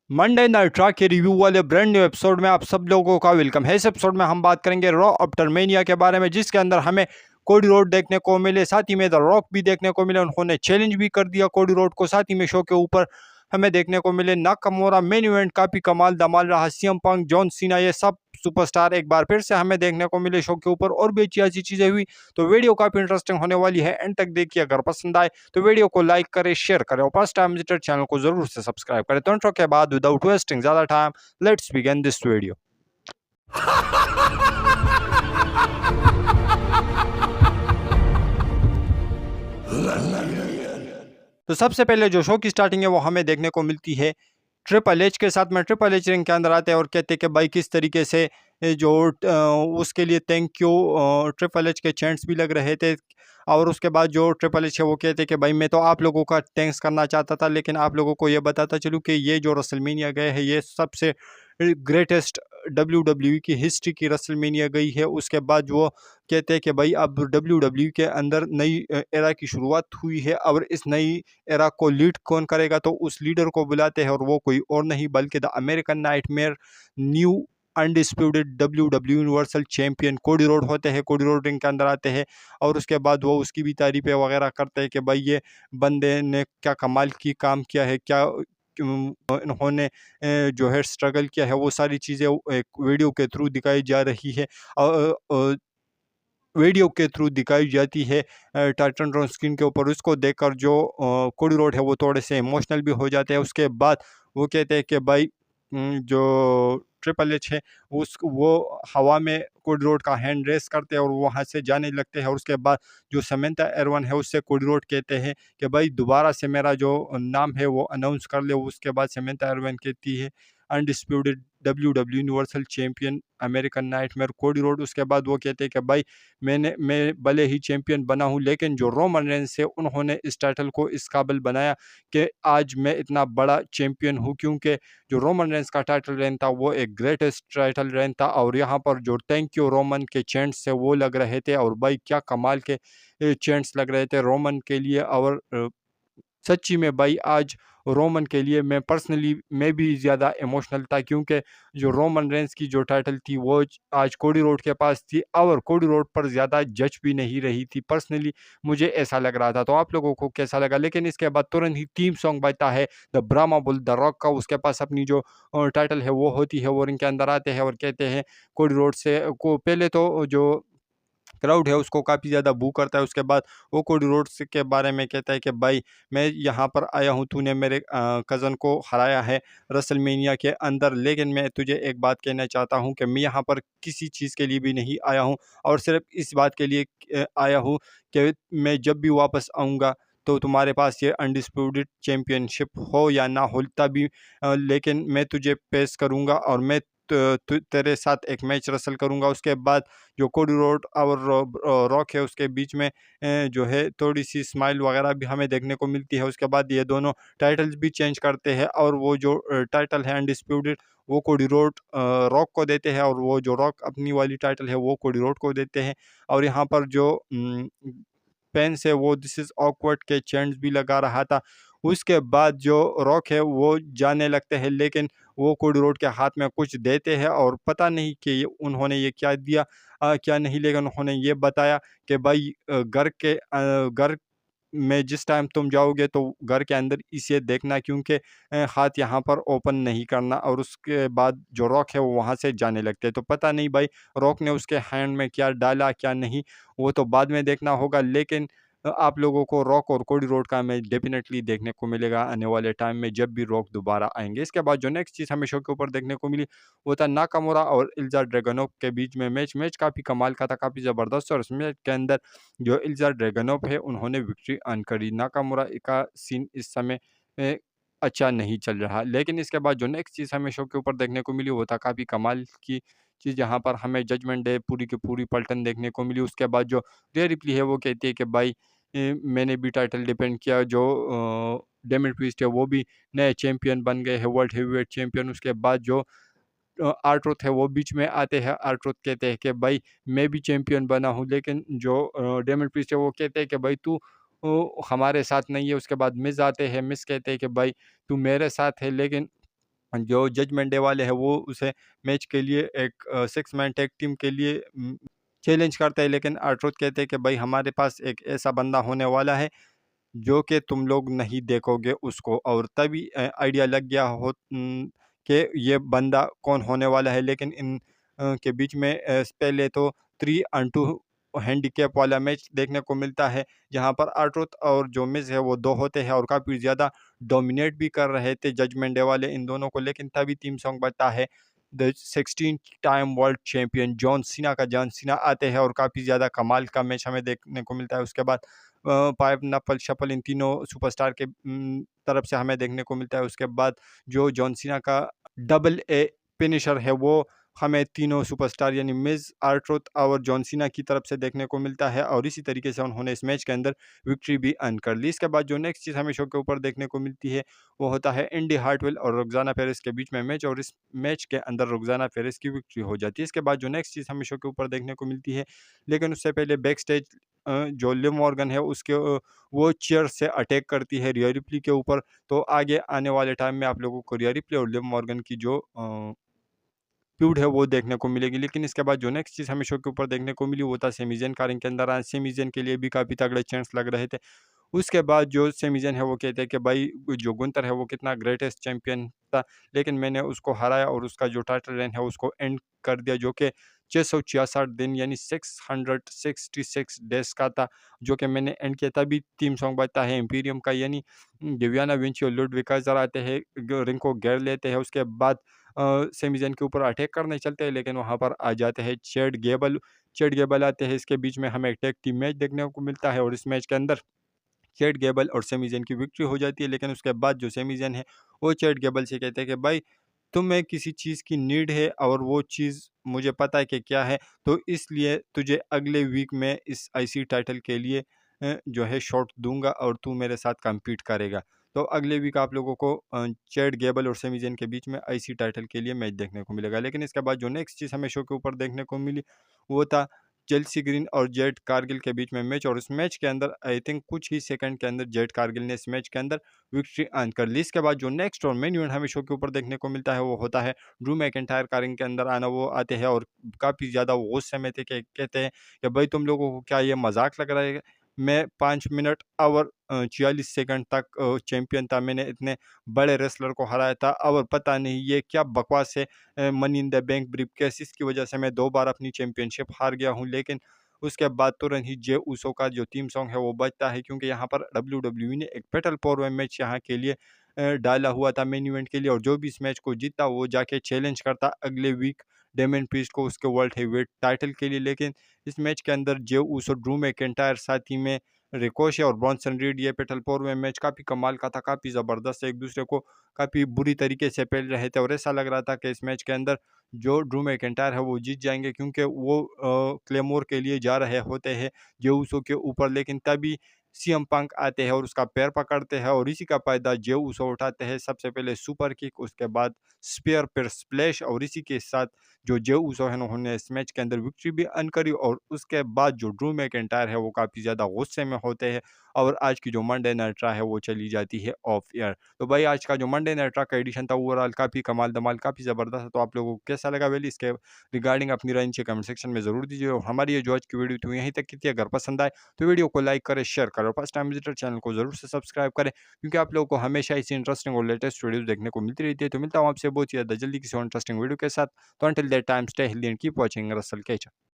Monday night raw के review वाले brand new episode में आप सब लोगों का वेलकम है। इस एपिसोड में हम बात करेंगे रॉ आफ्टर मेनिया के बारे में, जिसके अंदर हमें कोडी रोड देखने को मिले, साथ ही में द रॉक भी देखने को मिले। उन्होंने चैलेंज भी कर दिया कोडी रोड को। साथ ही में शो के ऊपर हमें देखने को मिले नाकामोरा। मेन इवेंट काफी कमाल धमाल रहा। सीएम पंक, जॉन सीना, ये सब सुपरस्टार एक बार फिर से हमें देखने को मिले शो के ऊपर। और भी अच्छी अच्छी चीजें हुई, तो वीडियो काफी इंटरेस्टिंग होने वाली है। एंड तक देखिए। अगर पसंद आए तो वीडियो को लाइक करें, शेयर करें और फर्स्ट टाइम विजिटर चैनल को जरूर से सब्सक्राइब करें। तो इंट्रो के बाद विदाउट वेस्टिंग ज्यादा time, let's begin this video. तो सबसे पहले जो शो की स्टार्टिंग है वो हमें देखने को मिलती है ट्रिपल एच के साथ में। ट्रिपल एच रिंग के अंदर आते हैं और कहते हैं कि भाई किस तरीके से जो उसके लिए थैंक यू। ट्रिपल एच के चैंट्स भी लग रहे थे। और उसके बाद जो ट्रिपल एच है वो कहते हैं कि भाई मैं तो आप लोगों का थैंक्स करना चाहता था, लेकिन आप लोगों को ये बताता चलूँ कि ये जो रसलमेनिया गए है ये सबसे ग्रेटेस्ट WWE की हिस्ट्री की रसलमेनिया गई है। उसके बाद वो कहते हैं कि भाई अब WWE के अंदर नई एरा की शुरुआत हुई है और इस नई एरा को लीड कौन करेगा, तो उस लीडर को बुलाते हैं और वो कोई और नहीं बल्कि the American nightmare, new undisputed WWE universal champion कोडी रोड होते हैं। कोडी रोड रिंग के अंदर आते हैं और उसके बाद वो उसकी भी तारीफें वगैरह करते हैं कि भाई ये बंदे ने क्या कमाल की काम किया है, क्या इन्होंने जो है स्ट्रगल किया है, वो सारी चीज़ें एक वीडियो के थ्रू दिखाई जा रही है। वीडियो के थ्रू दिखाई जाती है टाइटन ड्रोन स्क्रीन के ऊपर। उसको देखकर जो कोडी रोड है वो थोड़े से इमोशनल भी हो जाते हैं। उसके बाद वो कहते हैं कि भाई जो ट्रिपल एच है वो हवा में कोडी रोड का हैंड रेस करते हैं और वहाँ से जाने लगते हैं। और उसके बाद जो समंथा एरवन है उससे कोडी रोड कहते हैं कि भाई दोबारा से मेरा जो नाम है वो अनाउंस कर ले। उसके बाद समंथा एरवन कहती है undisputed WWE universal champion American nightmare कोडी रोड। उसके बाद वो कहते हैं कि भाई मैं भले ही चैंपियन बना हूँ, लेकिन जो रोमन रेंस है उन्होंने इस टाइटल को इस काबिल बनाया कि आज मैं इतना बड़ा चैंपियन हूँ, क्योंकि जो रोमन रेंस का टाइटल रेन था वो एक ग्रेटेस्ट टाइटल रेन था। और यहाँ पर जो थैंक यू रोमन के चैंट्स है वो लग रहे थे और भाई क्या कमाल के चैंट्स लग रहे थे रोमन के लिए। और सच्ची में भाई आज रोमन के लिए मैं पर्सनली मैं भी ज़्यादा इमोशनल था, क्योंकि जो रोमन रेंस की जो टाइटल थी वो आज कोडी रोड के पास थी और कोडी रोड पर ज़्यादा जज भी नहीं रही थी। पर्सनली मुझे ऐसा लग रहा था। तो आप लोगों को कैसा लगा? लेकिन इसके बाद तुरंत ही थीम सॉन्ग बजता है the Brahma bull the rock का। उसके पास अपनी जो टाइटल है वो होती है। वो रिंग के अंदर आते हैं और कहते हैं कोडी रोड से को पहले तो जो क्राउड है उसको काफ़ी ज़्यादा बू करता है। उसके बाद वो कोडी रोड्स के बारे में कहता है कि भाई मैं यहाँ पर आया हूँ, तूने मेरे कज़न को हराया है रसलमेनिया के अंदर, लेकिन मैं तुझे एक बात कहना चाहता हूँ कि मैं यहाँ पर किसी चीज़ के लिए भी नहीं आया हूँ और सिर्फ इस बात के लिए आया हूँ कि मैं जब भी वापस आऊँगा तो तुम्हारे पास ये अनडिस्प्यूटेड चैम्पियनशिप हो या ना हो तभी, लेकिन मैं तुझे पेश करूँगा और मैं तेरे साथ एक मैच रसल करूँगा। उसके बाद जो कोडी रोड और रॉक है उसके बीच में जो है थोड़ी सी स्माइल वगैरह भी हमें देखने को मिलती है। उसके बाद ये दोनों टाइटल्स भी चेंज करते हैं और वो जो टाइटल है अनडिस्प्यूटेड वो कोडी रोड रॉक को देते हैं और वो जो रॉक अपनी वाली टाइटल है वो कोडी रोड को देते हैं। और यहाँ पर जो पेंस है वो दिस इज ऑकवर्ड के चैंट्स भी लगा रहा था। उसके बाद जो रॉक है वो जाने लगते हैं, लेकिन वो कोडी रोड के हाथ में कुछ देते हैं और पता नहीं कि उन्होंने ये क्या दिया क्या नहीं, लेकिन उन्होंने ये बताया कि भाई घर में जिस टाइम तुम जाओगे तो घर के अंदर इसे देखना, क्योंकि हाथ यहाँ पर ओपन नहीं करना। और उसके बाद जो रॉक है वो वहाँ से जाने लगते हैं। तो पता नहीं भाई रॉक ने उसके हैंड में क्या डाला क्या नहीं, वो तो बाद में देखना होगा। लेकिन आप लोगों को रॉक और कोडी रोड का मैच डेफिनेटली देखने को मिलेगा आने वाले टाइम में जब भी रॉक दोबारा आएंगे। इसके बाद जो नेक्स्ट चीज़ हमें शो के ऊपर देखने को मिली वो था नाकामुरा और इल्जा ड्रैगनोव के बीच में मैच काफ़ी कमाल का था, काफ़ी ज़बरदस्त। और इस मैच के अंदर जो इल्जा ड्रैगनोव है उन्होंने विक्ट्री अर्न करी। नाकामुरा का सीन इस समय अच्छा नहीं चल रहा। लेकिन इसके बाद जो नेक्स्ट चीज़ हमें शो के ऊपर देखने को मिली वो था काफ़ी कमाल की चीज़, यहाँ पर हमें जजमेंट डे पूरी की पूरी पलटन देखने को मिली। उसके बाद जो रिया रिप्ली है वो कहती है कि भाई मैंने भी टाइटल डिफेंड किया। जो डेमिन प्रीस्ट है वो भी नए चैंपियन बन गए हैं, वर्ल्ड हेवीवेट चैंपियन। उसके बाद जो आर-ट्रुथ है वो बीच में आते हैं। आर-ट्रुथ कहते हैं कि भाई मैं भी चैंपियन बना हूँ, लेकिन जो डेमिन प्रीस्ट है वो कहते हैं कि भाई तू हमारे साथ नहीं है। उसके बाद मिज़ आते हैं, मिज़ कहते हैं कि भाई तू मेरे साथ है, लेकिन जो जजमेंट डे वाले हैं वो उसे मैच के लिए एक 6 मैन टैग टीम के लिए चैलेंज करते हैं, लेकिन R-Truth कहते हैं कि भाई हमारे पास एक ऐसा बंदा होने वाला है जो कि तुम लोग नहीं देखोगे उसको। और तभी आइडिया लग गया हो कि ये बंदा कौन होने वाला है। लेकिन इन के बीच में पहले तो 3-2 हैंडीकैप वाला मैच देखने को मिलता है, जहां पर R-Truth और जो मिज है वो 2 होते हैं और काफ़ी ज़्यादा डोमिनेट भी कर रहे थे जजमेंट डे वाले इन दोनों को। लेकिन तभी थीम सॉन्ग बजता है, the 16 time world champion John Cena आते हैं और काफ़ी ज़्यादा कमाल का मैच हमें देखने को मिलता है। उसके बाद पाइनएप्पल शफल इन तीनों सुपरस्टार के तरफ से हमें देखने को मिलता है। उसके बाद जो जॉन सीना का डबल ए फिनिशर है वो हमें तीनों सुपरस्टार यानी मिज, R-Truth और जॉन सीना की तरफ से देखने को मिलता है, और इसी तरीके से उन्होंने इस मैच के अंदर विक्ट्री भी अर्न कर ली। इसके बाद जो नेक्स्ट चीज़ हमें शो के ऊपर देखने को मिलती है वो होता है इंडी हार्टवेल और रोक्साना पेरेस के बीच में मैच, और इस मैच के अंदर रोक्साना पेरेस की विक्ट्री हो जाती है। इसके बाद जो नेक्स्ट चीज़ हमें शो के ऊपर देखने को मिलती है, लेकिन उससे पहले बैक स्टेज जो लिव मॉर्गन है उसके वो चेयर से अटैक करती है रिया रिप्ली के ऊपर। तो आगे आने वाले टाइम में आप लोगों को रिया रिप्ली और लिव मॉर्गन की जो फ्यूड है वो देखने को मिलेगी। लेकिन इसके बाद जो नेक्स्ट चीज़ हमें शो के ऊपर देखने को मिली वो था सेमी ज़ेन का रिंग के अंदर। आज सेमी ज़ेन के लिए भी काफ़ी तगड़े चांस लग रहे थे। उसके बाद जो सेमी ज़ेन है वो कहते हैं कि भाई जो गुंतर है वो कितना ग्रेटेस्ट चैंपियन था, लेकिन मैंने उसको हराया और उसका जो टाइटल रेन है उसको एंड कर दिया, जो कि 666 दिन यानी 666 डेज़ का था, जो कि मैंने एंड किया। तभी थीम सॉन्ग बजता है इम्पीरियम का, यानी डिवियाना विंची और लुडविग काइज़र आते हैं, रिंग को घेर लेते हैं। उसके बाद सेमी ज़ेन के ऊपर अटैक करने चलते हैं, लेकिन वहाँ पर आ जाते हैं चैड गेबल आते हैं। इसके बीच में हमें एक टैग टीम मैच देखने को मिलता है और इस मैच के अंदर चैड गेबल और सेमी ज़ेन की विक्ट्री हो जाती है। लेकिन उसके बाद जो सेमी ज़ेन है वो चैड गेबल से कहते हैं कि भाई तुम्हें किसी चीज़ की नीड है और वो चीज़ मुझे पता है कि क्या है, तो इसलिए तुझे अगले वीक में इस आईसी टाइटल के लिए जो है शॉट दूंगा और तू मेरे साथ compete करेगा। तो अगले वीक आप लोगों को चैड गेबल और सेमी ज़ेन के बीच में आईसी टाइटल के लिए मैच देखने को मिलेगा। लेकिन इसके बाद जो नेक्स्ट चीज़ हमें शो के ऊपर देखने को मिली वो था चेल्सी ग्रीन और जेट कारगिल के बीच में मैच, और उस मैच के अंदर आई थिंक कुछ ही सेकंड के अंदर जेट कारगिल ने इस मैच के अंदर विक्ट्री अर्न कर ली। इसके बाद जो नेक्स्ट और मेन इवेंट हमें शो के ऊपर देखने को मिलता है वो होता है ड्रू मैकिंटायर का रिंग के अंदर आना। वो आते हैं और काफ़ी ज़्यादा वो गुस्से में थे कि कहते हैं कि भाई तुम लोगों को क्या ये मजाक लग रहा है, मैं 5 मिनट और 46 सेकंड तक चैंपियन था, मैंने इतने बड़े रेसलर को हराया था, और पता नहीं ये क्या बकवास है, money in the bank briefcase, इसकी वजह से मैं 2 बार अपनी चैंपियनशिप हार गया हूँ। लेकिन उसके बाद तुरंत ही जे उसो का जो थीम सॉन्ग है वो बजता है, क्योंकि यहाँ पर WWE ने एक फेटल 4-वे मैच यहाँ के लिए डाला हुआ था मेन इवेंट के लिए, और जो भी इस मैच को जीता वो जाके चैलेंज करता अगले वीक डेमियन प्रीस्ट को उसके वर्ल्ड हेवीवेट टाइटल के लिए। लेकिन इस मैच के अंदर जे उसो, ड्रू मैकिंटायर, साथ ही में रिकोशे और ब्रॉन्सन रीड, ये फेटल 4-वे मैच काफ़ी कमाल का था, काफ़ी ज़बरदस्त, एक दूसरे को काफ़ी बुरी तरीके से पेल रहे थे, और ऐसा लग रहा था कि इस मैच के अंदर जो ड्रू मैकिंटायर है वो जीत जाएंगे, क्योंकि वो क्लेमोर के लिए जा रहे होते हैं जे उसो के ऊपर। लेकिन तभी सीएम पंक आते हैं और उसका पैर पकड़ते हैं, और इसी का फायदा जे उसो उठाते हैं। सबसे पहले सुपर किक, उसके बाद स्पेयर, फिर स्प्लैश, और इसी के साथ जो जे उसो है उन्होंने इस मैच के अंदर विक्ट्री भी अर्न करी। और उसके बाद जो ड्रू मैकिंटायर है वो काफ़ी ज़्यादा गुस्से में होते हैं, और आज की जो मंडे नाइट रा है वो चली जाती है ऑफ एयर। तो भाई आज का जो मंडे नाइट रा का एडिशन था ओवरऑल काफ़ी कमाल धमाल, काफ़ी ज़बरदस्त है। तो आप लोगों को कैसा लगा वेली, इसके रिगार्डिंग अपनी राय नीचे कमेंट सेक्शन में ज़रूर दीजिए। और हमारी ये जो आज की वीडियो थी यहीं तक की थी। अगर पसंद आए तो वीडियो को लाइक करें, शेयर करें, और फर्स्ट टाइम विजिटर चैनल को जरूर से सब्सक्राइब करें, क्योंकि आप लोगों को हमेशा इसी इंटरेस्टिंग और लेटेस्ट वीडियोस देखने को मिलती रहती है। तो मिलता हूँ आपसे बहुत ही ज़्यादा जल्दी किसी और इंटरेस्टिंग वीडियो के साथ। तो until that time stay healthy and keep watching Russell केचर।